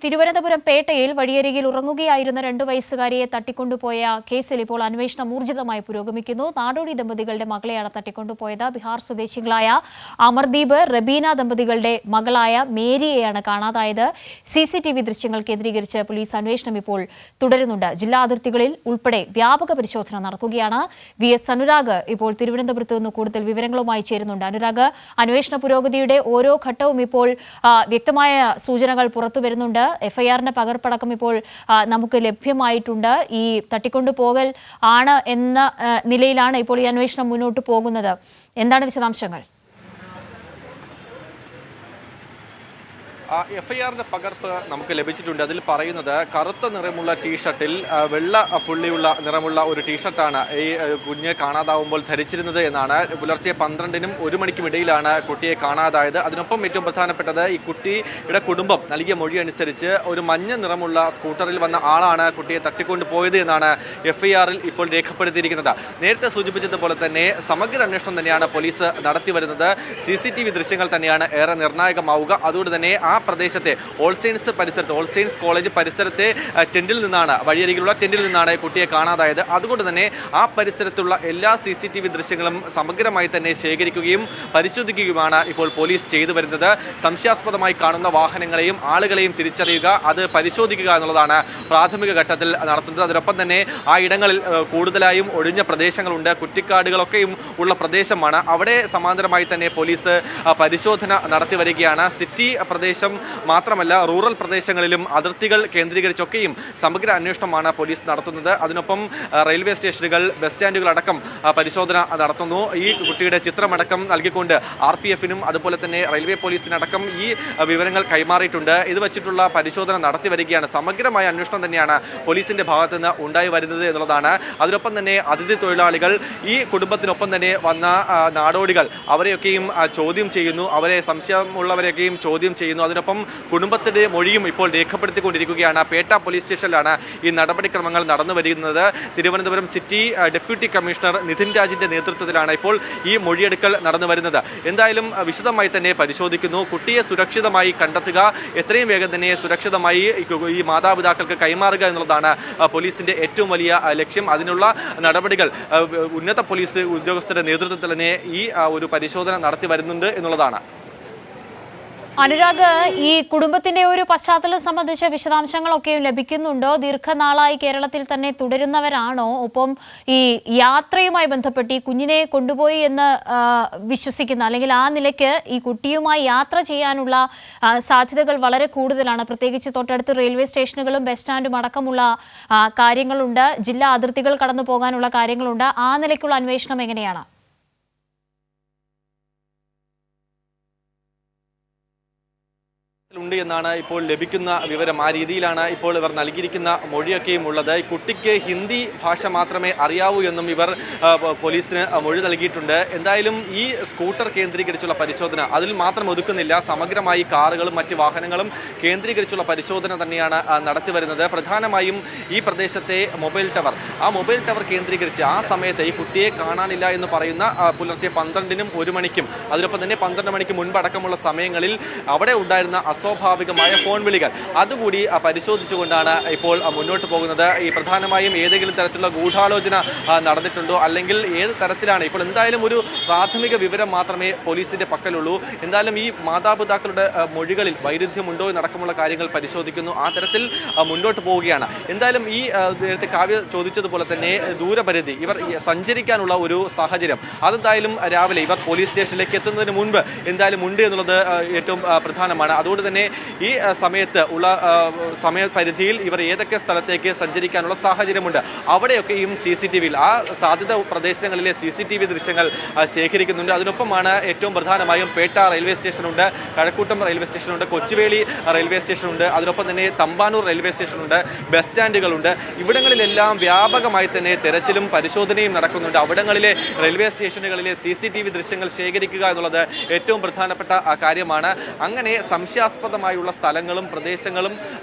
തിരുവനന്തപുരം പേട്ടയിൽ വഴിയരികിൽ ഉറങ്ങുകയായിരുന്ന 2 വയസ്സുകാരിയെ തട്ടിക്കൊണ്ടുപോയ കേസിൽ ഇപ്പോൾ അന്വേഷണം ഊർജിതമായി പുരോഗമിക്കുന്നു. നാടോടി ദമ്പതികളുടെ മകളെയാണ് തട്ടിക്കൊണ്ടുപോയത്. ബിഹാർ സ്വദേശികളായ അമർദീപ്, റബീന ദമ്പതികളുടെ മകളായ മേരിയെയാണ് കാണാതായത്. CCTV ദൃശ്യങ്ങൾ കേന്ദ്രീകരിച്ച് പോലീസ് അന്വേഷണം ഇപ്പോൾ തുടരുന്നുണ്ട്. ജില്ലാ അതിർത്തികളിൽ ഉൾപ്പെടെ വ്യാപക പരിശോധന നടക്കുകയാണ്. VS അനുരാഗ് ഇപ്പോൾ തിരുവനന്തപുരത്ത് നിന്ന് കൂടുതൽ വിവരങ്ങളുമായി ചേരുന്നുണ്ട്. അനുരാഗ്, അന്വേഷണ പുരോഗതിയുടെ ഓരോ ഘട്ടവും ഇപ്പോൾ വ്യക്തമായ സൂചനകൾ പുറത്തുവരുന്നുണ്ട്. FIR-ന്റെ പകർപ്പടക്കം ഇപ്പോൾ നമുക്ക് ലഭ്യമായിട്ടുണ്ട്. ഈ തട്ടിക്കൊണ്ടുപോകൽ ആണ് എന്ന നിലയിലാണ് ഇപ്പോൾ ഈ അന്വേഷണം മുന്നോട്ട് പോകുന്നത്. എന്താണ് വിശദാംശങ്ങൾ? FIR-ന്റെ പകർപ്പ് നമുക്ക് ലഭിച്ചിട്ടുണ്ട്. അതിൽ പറയുന്നത് കറുത്ത നിറമുള്ള ടീഷർട്ടിൽ വെള്ള പുള്ളിയുള്ള നിറമുള്ള ഒരു ടീഷർട്ടാണ് ഈ കുഞ്ഞ് കാണാതാവുമ്പോൾ ധരിച്ചിരുന്നത് എന്നാണ്. പുലർച്ചെ 12-നും 1 മണിക്കും ഇടയിലാണ് കുട്ടിയെ കാണാതായത്. അതിനൊപ്പം ഏറ്റവും പ്രധാനപ്പെട്ടത് ഈ കുട്ടിയുടെ കുടുംബം നൽകിയ മൊഴി അനുസരിച്ച് ഒരു മഞ്ഞ നിറമുള്ള സ്കൂട്ടറിൽ വന്ന ആളാണ് കുട്ടിയെ തട്ടിക്കൊണ്ടുപോയത് എന്നാണ് FIR-ൽ ഇപ്പോൾ രേഖപ്പെടുത്തിയിരിക്കുന്നത്. നേരത്തെ സൂചിപ്പിച്ചതുപോലെ തന്നെ സമഗ്ര അന്വേഷണം തന്നെയാണ് പോലീസ് നടത്തി വരുന്നത്. CCTV ദൃശ്യങ്ങൾ തന്നെയാണ് ഏറെ നിർണായകമാവുക. അതുകൊണ്ട് തന്നെ ആ പ്രദേശത്തെ ഓൾ സെയിൻസ് കോളേജ് പരിസരത്തെ ടെന്റിൽ നിന്നാണ്, വഴിയരികിലുള്ള ടെന്റിൽ നിന്നാണ് കുട്ടിയെ കാണാതായത്. അതുകൊണ്ട് തന്നെ ആ പരിസരത്തുള്ള എല്ലാ CCTV ദൃശ്യങ്ങളും സമഗ്രമായി തന്നെ ശേഖരിക്കുകയും പരിശോധിക്കുകയുമാണ് ഇപ്പോൾ പോലീസ് ചെയ്തു വരുന്നത്. സംശയാസ്പദമായി കാണുന്ന വാഹനങ്ങളെയും ആളുകളെയും തിരിച്ചറിയുക, അത് പരിശോധിക്കുക എന്നുള്ളതാണ് പ്രാഥമിക ഘട്ടത്തിൽ നടത്തുന്നത്. അതിനൊപ്പം തന്നെ ആ ഇടങ്ങളിൽ കൂടുതലായും ഒഴിഞ്ഞ പ്രദേശങ്ങളുണ്ട്, കുറ്റിക്കാടുകളൊക്കെയും ഉള്ള പ്രദേശമാണ്. അവിടെ സമാന്തരമായി തന്നെ പോലീസ് പരിശോധന നടത്തി വരികയാണ്. സിറ്റി പ്രദേശം മാത്രമല്ല, റൂറൽ പ്രദേശങ്ങളിലും അതിർത്തികൾ കേന്ദ്രീകരിച്ചൊക്കെയും സമഗ്ര അന്വേഷണമാണ് പോലീസ് നടത്തുന്നത്. അതിനൊപ്പം റെയിൽവേ സ്റ്റേഷനുകൾ, ബസ് സ്റ്റാൻഡുകളടക്കം പരിശോധന നടത്തുന്നു. ഈ കുട്ടിയുടെ ചിത്രമടക്കം നൽകിക്കൊണ്ട് RPF-നും അതുപോലെ തന്നെ റെയിൽവേ പോലീസിനടക്കം ഈ വിവരങ്ങൾ കൈമാറിയിട്ടുണ്ട്. ഇത് വച്ചിട്ടുള്ള പരിശോധന നടത്തി വരികയാണ്. സമഗ്രമായ അന്വേഷണം തന്നെയാണ് പോലീസിന്റെ ഭാഗത്ത് നിന്ന് ഉണ്ടായി വരുന്നത് എന്നുള്ളതാണ്. അതിനൊപ്പം തന്നെ അതിഥി തൊഴിലാളികൾ, ഈ കുടുംബത്തിനൊപ്പം തന്നെ വന്ന നാടോടികൾ, അവരെയൊക്കെയും ചോദ്യം ചെയ്യുന്നു, അവരെ സംശയമുള്ളവരെയൊക്കെയും ചോദ്യം ചെയ്യുന്നു. അതിനൊപ്പം കുടുംബത്തിന്റെ മൊഴിയും ഇപ്പോൾ രേഖപ്പെടുത്തിക്കൊണ്ടിരിക്കുകയാണ്. പേട്ട പോലീസ് സ്റ്റേഷനിലാണ് ഈ നടപടിക്രമങ്ങൾ നടന്നു വരുന്നത്. Thiruvananthapuram city deputy commissioner Nithin രാജിന്റെ നേതൃത്വത്തിലാണ് ഇപ്പോൾ ഈ മൊഴിയെടുക്കൽ നടന്നു വരുന്നത്. എന്തായാലും വിശദമായി തന്നെ പരിശോധിക്കുന്നു. കുട്ടിയെ സുരക്ഷിതമായി കണ്ടെത്തുക, എത്രയും വേഗം തന്നെ സുരക്ഷിതമായി ഈ മാതാപിതാക്കൾക്ക് കൈമാറുക എന്നുള്ളതാണ് പോലീസിന്റെ ഏറ്റവും വലിയ ലക്ഷ്യം. അതിനുള്ള നടപടികൾ ഉന്നത പോലീസ് ഉദ്യോഗസ്ഥരുടെ നേതൃത്വത്തിൽ തന്നെ ഈ ഒരു പരിശോധന നടത്തി വരുന്നുണ്ട് എന്നുള്ളതാണ്. അനുരാഗ്, ഈ കുടുംബത്തിന്റെ ഒരു പശ്ചാത്തലം സംബന്ധിച്ച വിശദാംശങ്ങളൊക്കെ ലഭിക്കുന്നുണ്ടോ? ദീർഘനാളായി കേരളത്തിൽ തന്നെ തുടരുന്നവരാണോ? ഒപ്പം ഈ യാത്രയുമായി ബന്ധപ്പെട്ട് ഈ കുഞ്ഞിനെ കൊണ്ടുപോയി എന്ന് വിശ്വസിക്കുന്ന, അല്ലെങ്കിൽ ആ നിലയ്ക്ക് ഈ കുട്ടിയുമായി യാത്ര ചെയ്യാനുള്ള സാധ്യതകൾ വളരെ കൂടുതലാണ്. പ്രത്യേകിച്ച് തൊട്ടടുത്ത് റെയിൽവേ സ്റ്റേഷനുകളും ബസ് സ്റ്റാൻഡും അടക്കമുള്ള കാര്യങ്ങളുണ്ട്, ജില്ലാ അതിർത്തികൾ കടന്നു പോകാനുള്ള കാര്യങ്ങളുണ്ട്. ആ നിലയ്ക്കുള്ള അന്വേഷണം എങ്ങനെയാണ്? ഉണ്ട് എന്നാണ് ഇപ്പോൾ ലഭിക്കുന്ന വിവരം. ആ രീതിയിലാണ് ഇപ്പോൾ ഇവർ നൽകിയിരിക്കുന്ന മൊഴിയൊക്കെയും ഉള്ളത്. ഈ കുട്ടിക്ക് ഹിന്ദി ഭാഷ മാത്രമേ അറിയാവൂ എന്നും ഇവർ പോലീസിന് മൊഴി നൽകിയിട്ടുണ്ട്. എന്തായാലും ഈ സ്കൂട്ടർ കേന്ദ്രീകരിച്ചുള്ള പരിശോധന അതിൽ മാത്രം ഒതുക്കുന്നില്ല. സമഗ്രമായി കാറുകളും മറ്റ് വാഹനങ്ങളും കേന്ദ്രീകരിച്ചുള്ള പരിശോധന തന്നെയാണ് നടത്തി വരുന്നത്. പ്രധാനമായും ഈ പ്രദേശത്തെ മൊബൈൽ ടവർ, ആ മൊബൈൽ ടവർ കേന്ദ്രീകരിച്ച് ആ സമയത്ത് ഈ കുട്ടിയെ കാണാനില്ല എന്ന് പറയുന്ന പുലർച്ചെ 12-നും 1 മണിക്കും അതിനൊപ്പം തന്നെ 12 മണിക്ക് മുൻപ് അടക്കമുള്ള സമയങ്ങളിൽ അവിടെ ഉണ്ടായിരുന്ന അസ്വാഭാവികമായ ഫോൺ വിളികൾ അതുകൂടി പരിശോധിച്ചുകൊണ്ടാണ് ഇപ്പോൾ മുന്നോട്ട് പോകുന്നത്. ഈ പ്രധാനമായും ഏതെങ്കിലും തരത്തിലുള്ള ഗൂഢാലോചന നടന്നിട്ടുണ്ടോ, അല്ലെങ്കിൽ ഏത് തരത്തിലാണ്, ഇപ്പോൾ എന്തായാലും ഒരു പ്രാഥമിക വിവരം മാത്രമേ പോലീസിന്റെ പക്കലുള്ളൂ. എന്തായാലും ഈ മാതാപിതാക്കളുടെ മൊഴികളിൽ വൈരുദ്ധ്യമുണ്ടോ എന്നടക്കമുള്ള കാര്യങ്ങൾ പരിശോധിക്കുന്നു. ആ തരത്തിൽ മുന്നോട്ട് പോവുകയാണ്. എന്തായാലും ഈ നേരത്തെ കാവ്യ ചോദിച്ചതുപോലെ തന്നെ ദൂരപരിധി, ഇവർ സഞ്ചരിക്കാനുള്ള ഒരു സാഹചര്യം അതെന്തായാലും രാവിലെ ഇവർ പോലീസ് സ്റ്റേഷനിലേക്ക് എത്തുന്നതിന് മുൻപ് എന്തായാലും ഉണ്ട് എന്നുള്ളത് ഏറ്റവും പ്രധാനമാണ്. അതുകൊണ്ട് തന്നെ ഈ സമയത്ത് ഉള്ള സമയപരിധിയിൽ ഇവർ ഏതൊക്കെ സ്ഥലത്തേക്ക് സഞ്ചരിക്കാനുള്ള സാഹചര്യമുണ്ട് അവിടെയൊക്കെയും CCTV-യിൽ ആ സാധ്യത പ്രദേശങ്ങളിലെ CCTV ദൃശ്യങ്ങൾ ശേഖരിക്കുന്നുണ്ട്. അതിനൊപ്പമാണ് ഏറ്റവും പ്രധാനമായും പേട്ട റെയിൽവേ സ്റ്റേഷനുണ്ട്, കഴക്കൂട്ടം റെയിൽവേ സ്റ്റേഷനുണ്ട്, കൊച്ചുവേളി റെയിൽവേ സ്റ്റേഷനുണ്ട്, അതിനൊപ്പം തന്നെ തമ്പാനൂർ റെയിൽവേ സ്റ്റേഷനുണ്ട്, ബസ് സ്റ്റാൻഡുകളുണ്ട്. ഇവിടങ്ങളിലെല്ലാം വ്യാപകമായി തന്നെ തെരച്ചിലും പരിശോധനയും നടക്കുന്നുണ്ട്. അവിടങ്ങളിലെ റെയിൽവേ സ്റ്റേഷനുകളിലെ CCTV ദൃശ്യങ്ങൾ ശേഖരിക്കുക എന്നുള്ളത് ഏറ്റവും പ്രധാനപ്പെട്ട കാര്യമാണ്. അങ്ങനെ സംശയാസ്പദ വിശദമായുള്ള സ്ഥലങ്ങളും പ്രദേശങ്ങളും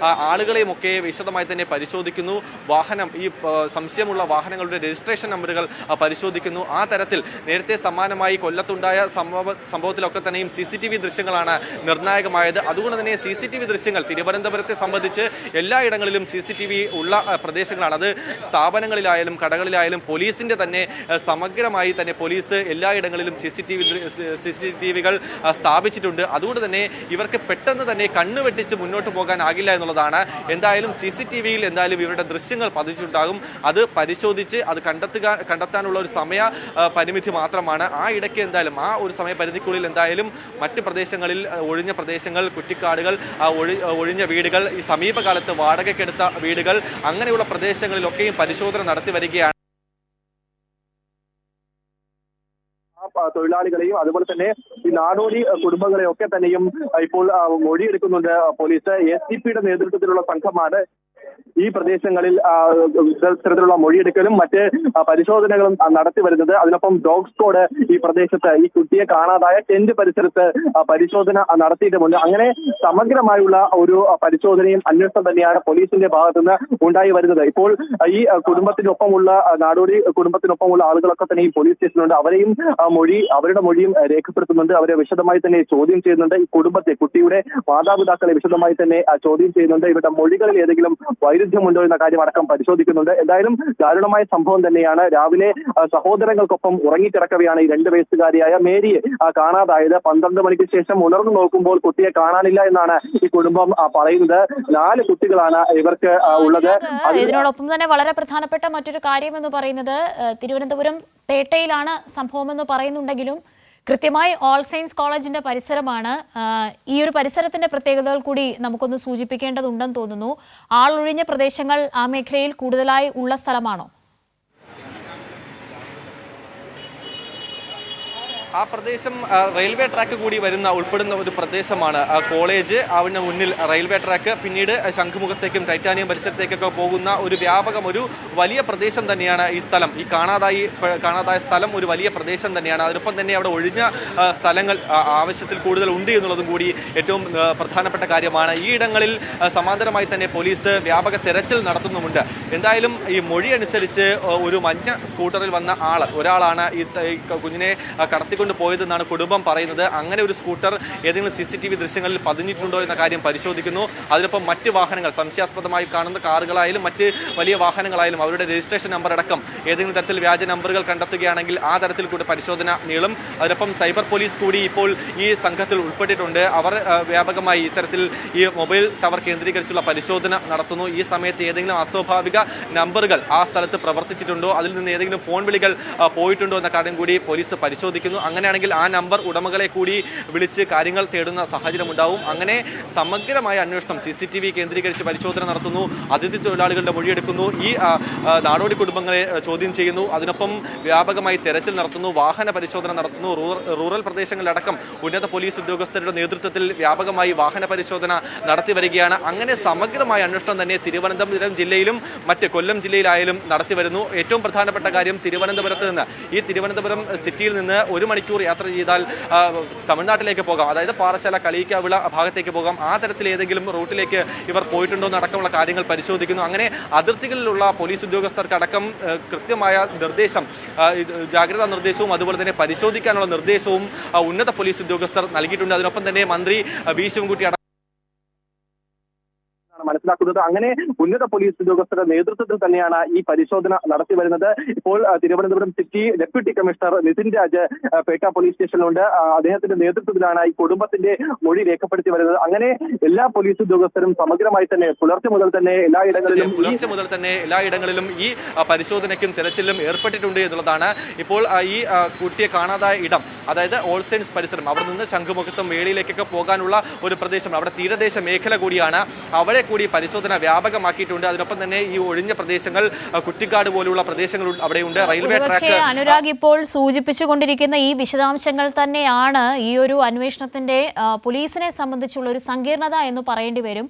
ആളുകളെയും ഒക്കെ വിശദമായി തന്നെ പരിശോധിക്കുന്നു. വാഹനം ഈ സംശയമുള്ള വാഹനങ്ങളുടെ രജിസ്ട്രേഷൻ നമ്പറുകൾ പരിശോധിക്കുന്നു. ആ തരത്തിൽ നേരത്തെ സമാനമായി കൊല്ലത്തുണ്ടായ സംഭവത്തിലൊക്കെ തന്നെയും CCTV ദൃശ്യങ്ങളാണ് നിർണായകമായത്. അതുകൊണ്ട് തന്നെ CCTV ദൃശ്യങ്ങൾ തിരുവനന്തപുരത്തെ സംബന്ധിച്ച് എല്ലായിടങ്ങളിലും CCTV ഉള്ള പ്രദേശങ്ങളാണ്. അത് സ്ഥാപനങ്ങളിലായാലും കടകളിലായാലും പോലീസിന്റെ തന്നെ സമഗ്രമായി തന്നെ പോലീസ് എല്ലായിടങ്ങളിലും CCTVകൾ സ്ഥാപിച്ചിട്ടുണ്ട്. അതുകൊണ്ട് തന്നെ ഇവർക്ക് പെട്ടെന്ന് തന്നെ കണ്ണുവെട്ടിച്ച് മുന്നോട്ട് പോകാനാകില്ല എന്നുള്ളതാണ്. എന്തായാലും CCTVയിൽ എന്തായാലും ഇവരുടെ ദൃശ്യങ്ങൾ പതിച്ചിട്ടുണ്ടാകും. അത് പരിശോധിച്ച് അത് കണ്ടെത്താനുള്ള ഒരു സമയ പരിമിതി മാത്രമാണ്. ആ ഇടയ്ക്ക് എന്തായാലും ആ ഒരു സമയപരിധിക്കുള്ളിൽ എന്തായാലും മറ്റ് പ്രദേശങ്ങളിൽ ഒഴിഞ്ഞ പ്രദേശങ്ങൾ, കുറ്റിക്കാടുകൾ, ഒഴിഞ്ഞ വീടുകൾ, ഈ സമീപകാലത്ത് വാടകയ്ക്കെടുത്ത വീടുകൾ, അങ്ങനെയുള്ള പ്രദേശങ്ങളിലൊക്കെയും പരിശോധന നടത്തി വരികയാണ്. തൊഴിലാളികളെയും അതുപോലെ തന്നെ ഈ നാടോടി കുടുംബങ്ങളെയൊക്കെ തന്നെയും ഇപ്പോൾ മൊഴിയെടുക്കുന്നുണ്ട് പോലീസ്. SDPയുടെ നേതൃത്വത്തിലുള്ള സംഘമാണ് ഈ പ്രദേശങ്ങളിൽ ഇത്തരത്തിലുള്ള മൊഴിയെടുക്കലും മറ്റ് പരിശോധനകളും നടത്തി വരുന്നത്. അതിനൊപ്പം ഡോഗ് സ്ക്വാഡ് ഈ പ്രദേശത്ത് ഈ കുട്ടിയെ കാണാതായ ടെന്റ് പരിസരത്ത് പരിശോധന നടത്തിയിട്ടുമുണ്ട്. അങ്ങനെ സമഗ്രമായുള്ള ഒരു പരിശോധനയും അന്വേഷണം തന്നെയാണ് പോലീസിന്റെ ഭാഗത്തുനിന്ന് ഉണ്ടായി വരുന്നത്. ഇപ്പോൾ ഈ കുടുംബത്തിനൊപ്പമുള്ള നാടോടി കുടുംബത്തിനൊപ്പമുള്ള ആളുകളൊക്കെ തന്നെ ഈ പോലീസ് സ്റ്റേഷനിലുണ്ട്. അവരുടെ മൊഴിയും രേഖപ്പെടുത്തുന്നുണ്ട്. അവരെ വിശദമായി തന്നെ ചോദ്യം ചെയ്യുന്നുണ്ട്. ഈ കുടുംബത്തെ, കുട്ടിയുടെ മാതാപിതാക്കളെ വിശദമായി തന്നെ ചോദ്യം ചെയ്യുന്നുണ്ട്. ഇവരുടെ മൊഴികളിൽ ഏതെങ്കിലും വൈരുദ്ധ്യമുണ്ടോ എന്ന കാര്യം അടക്കം പരിശോധിക്കുന്നുണ്ട്. എന്തായാലും ദാരുണമായ സംഭവം തന്നെയാണ്. രാവിലെ സഹോദരങ്ങൾക്കൊപ്പം ഉറങ്ങിക്കിടക്കവെയാണ് ഈ 2 വയസ്സുകാരിയായ മേരിയെ കാണാതായത്. 12 മണിക്ക് ശേഷം ഉണർന്നു നോക്കുമ്പോൾ കുട്ടിയെ കാണാനില്ല എന്നാണ് ഈ കുടുംബം പറയുന്നത്. 4 കുട്ടികളാണ് ഇവർക്ക് ഉള്ളത്. ഇതിനോടൊപ്പം തന്നെ വളരെ പ്രധാനപ്പെട്ട മറ്റൊരു കാര്യം എന്ന് പറയുന്നത് തിരുവനന്തപുരം പേട്ടയിലാണ് സംഭവമെന്ന് പറയുന്നുണ്ടെങ്കിലും കൃത്യമായി ഓൾ സയൻസ് കോളേജിന്റെ പരിസരമാണ്. ഈ ഒരു പരിസരത്തിന്റെ പ്രത്യേകതകൾ കൂടി നമുക്കൊന്ന് സൂചിപ്പിക്കേണ്ടതുണ്ടെന്ന് തോന്നുന്നു. ആളൊഴിഞ്ഞ പ്രദേശങ്ങൾ ആ മേഖലയിൽ കൂടുതലായി ഉള്ള സ്ഥലമാണോ? ആ പ്രദേശം റെയിൽവേ ട്രാക്ക് കൂടി ഉൾപ്പെടുന്ന ഒരു പ്രദേശമാണ്. കോളേജ്, അതിന് മുന്നിൽ റെയിൽവേ ട്രാക്ക്, പിന്നീട് ശംഖുമുഖത്തേക്കും ടൈറ്റാനിയം പരിസരത്തേക്കൊക്കെ പോകുന്ന ഒരു വലിയ പ്രദേശം തന്നെയാണ് ഈ സ്ഥലം. ഈ കാണാതായ സ്ഥലം ഒരു വലിയ പ്രദേശം തന്നെയാണ്. അതിനൊപ്പം തന്നെ അവിടെ ഒഴിഞ്ഞ സ്ഥലങ്ങൾ ആവശ്യത്തിൽ കൂടുതൽ ഉണ്ട് എന്നുള്ളതും കൂടി ഏറ്റവും പ്രധാനപ്പെട്ട കാര്യമാണ്. ഈ ഇടങ്ങളിൽ സമാന്തരമായി തന്നെ പോലീസ് വ്യാപക തെരച്ചിൽ നടത്തുന്നുമുണ്ട്. എന്തായാലും ഈ മൊഴി അനുസരിച്ച് ഒരു മഞ്ഞ സ്കൂട്ടറിൽ വന്ന ഒരാളാണ് ഈ കുഞ്ഞിനെ കടത്തി പോയതെന്നാണ് കുടുംബം പറയുന്നത്. അങ്ങനെ ഒരു സ്കൂട്ടർ ഏതെങ്കിലും CCTV ദൃശ്യങ്ങളിൽ പതിഞ്ഞിട്ടുണ്ടോ എന്ന കാര്യം പരിശോധിക്കുന്നു. അതിനൊപ്പം മറ്റ് വാഹനങ്ങൾ, സംശയാസ്പദമായി കാണുന്ന കാറുകളായാലും മറ്റ് വലിയ വാഹനങ്ങളായാലും അവരുടെ രജിസ്ട്രേഷൻ നമ്പർ അടക്കം ഏതെങ്കിലും തരത്തിൽ വ്യാജ നമ്പറുകൾ കണ്ടെത്തുകയാണെങ്കിൽ ആ തരത്തിൽ കൂടി പരിശോധന നീളും. അതിനൊപ്പം സൈബർ പോലീസ് കൂടി ഇപ്പോൾ ഈ സംഘത്തിൽ ഉൾപ്പെട്ടിട്ടുണ്ട്. അവർ വ്യാപകമായി ഇത്തരത്തിൽ ഈ മൊബൈൽ ടവർ കേന്ദ്രീകരിച്ചുള്ള പരിശോധന നടത്തുന്നു. ഈ സമയത്ത് ഏതെങ്കിലും അസ്വാഭാവിക നമ്പറുകൾ ആ സ്ഥലത്ത് പ്രവർത്തിച്ചിട്ടുണ്ടോ, അതിൽ നിന്ന് ഏതെങ്കിലും ഫോൺ വിളികൾ പോയിട്ടുണ്ടോ എന്ന കാര്യം കൂടി പോലീസ് പരിശോധിക്കുന്നു. അങ്ങനെയാണെങ്കിൽ ആ നമ്പർ ഉടമകളെ കൂടി വിളിച്ച് കാര്യങ്ങൾ തേടുന്ന സാഹചര്യം ഉണ്ടാവും. അങ്ങനെ സമഗ്രമായ അന്വേഷണം CCTV കേന്ദ്രീകരിച്ച് പരിശോധന നടത്തുന്നു. അതിഥി തൊഴിലാളികളുടെ മൊഴിയെടുക്കുന്നു. ഈ നാടോടി കുടുംബങ്ങളെ ചോദ്യം ചെയ്യുന്നു. അതിനൊപ്പം വ്യാപകമായി തെരച്ചിൽ നടത്തുന്നു, വാഹന പരിശോധന നടത്തുന്നു. റൂറൽ പ്രദേശങ്ങളിലടക്കം ഉന്നത പോലീസ് ഉദ്യോഗസ്ഥരുടെ നേതൃത്വത്തിൽ വ്യാപകമായി വാഹന പരിശോധന നടത്തി വരികയാണ്. അങ്ങനെ സമഗ്രമായ അന്വേഷണം തന്നെ തിരുവനന്തപുരം ജില്ലയിലും മറ്റ് കൊല്ലം ജില്ലയിലായാലും നടത്തി വരുന്നു. ഏറ്റവും പ്രധാനപ്പെട്ട കാര്യം തിരുവനന്തപുരത്ത് നിന്ന്, ഈ തിരുവനന്തപുരം സിറ്റിയിൽ നിന്ന് 1 മണിക്കൂർ യാത്ര ചെയ്താൽ തമിഴ്നാട്ടിലേക്ക് പോകാം. അതായത് പാറശാല, കളിയിക്കാവിള ഭാഗത്തേക്ക് പോകാം. ആ തരത്തിൽ ഏതെങ്കിലും റൂട്ടിലേക്ക് ഇവർ പോയിട്ടുണ്ടോ എന്നടക്കമുള്ള കാര്യങ്ങൾ പരിശോധിക്കുന്നു. അങ്ങനെ അതിർത്തികളിലുള്ള പോലീസ് ഉദ്യോഗസ്ഥർക്കടക്കം കൃത്യമായ നിർദ്ദേശം, ജാഗ്രതാ നിർദ്ദേശവും അതുപോലെ തന്നെ പരിശോധിക്കാനുള്ള നിർദ്ദേശവും ഉന്നത പോലീസ് ഉദ്യോഗസ്ഥർ നൽകിയിട്ടുണ്ട്. അതിനൊപ്പം തന്നെ മന്ത്രി വി ശിവൻകുട്ടി മനസ്സിലാക്കുന്നത്. അങ്ങനെ ഉന്നത പോലീസ് ഉദ്യോഗസ്ഥരുടെ നേതൃത്വത്തിൽ തന്നെയാണ് ഈ പരിശോധന നടത്തി വരുന്നത്. ഇപ്പോൾ Thiruvananthapuram city deputy commissioner Nithin Raj Petta police സ്റ്റേഷനിലുണ്ട്. അദ്ദേഹത്തിന്റെ നേതൃത്വത്തിലാണ് ഈ കുടുംബത്തിന്റെ മൊഴി രേഖപ്പെടുത്തി വരുന്നത്. അങ്ങനെ എല്ലാ പോലീസ് ഉദ്യോഗസ്ഥരും സമഗ്രമായി തന്നെ പുലർച്ചെ മുതൽ തന്നെ എല്ലായിടങ്ങളിലും ഈ പരിശോധനയ്ക്കും തെരച്ചിലും ഏർപ്പെട്ടിട്ടുണ്ട് എന്നുള്ളതാണ്. ഇപ്പോൾ ഈ കുട്ടിയെ കാണാതായ ഇടം, അതായത് ഓൾ സയൻസ് പരിസരം, അവിടെ നിന്ന് ശംഖുമുഖത്തും വേളിയിലേക്കൊക്കെ പോകാനുള്ള ഒരു പ്രദേശം, അവിടെ തീരദേശ മേഖല കൂടിയാണ്. അവിടെ കൂടി പരിശോധന വ്യാപകമാക്കിയിട്ടുണ്ട്. അതിനൊപ്പം തന്നെ ഈ ഒഴിഞ്ഞ പ്രദേശങ്ങൾ, കുറ്റിക്കാട് പോലുള്ള പ്രദേശങ്ങൾ അവിടെയുണ്ട്. Railway track. അനുരാഗ് ഇപ്പോൾ സൂചിപ്പിച്ചുകൊണ്ടിരിക്കുന്ന ഈ വിശദാംശങ്ങൾ തന്നെയാണ് ഈ ഒരു അന്വേഷണത്തിന്റെ പോലീസിനെ സംബന്ധിച്ചുള്ള ഒരു സങ്കീർണത എന്ന് പറയേണ്ടി വരും.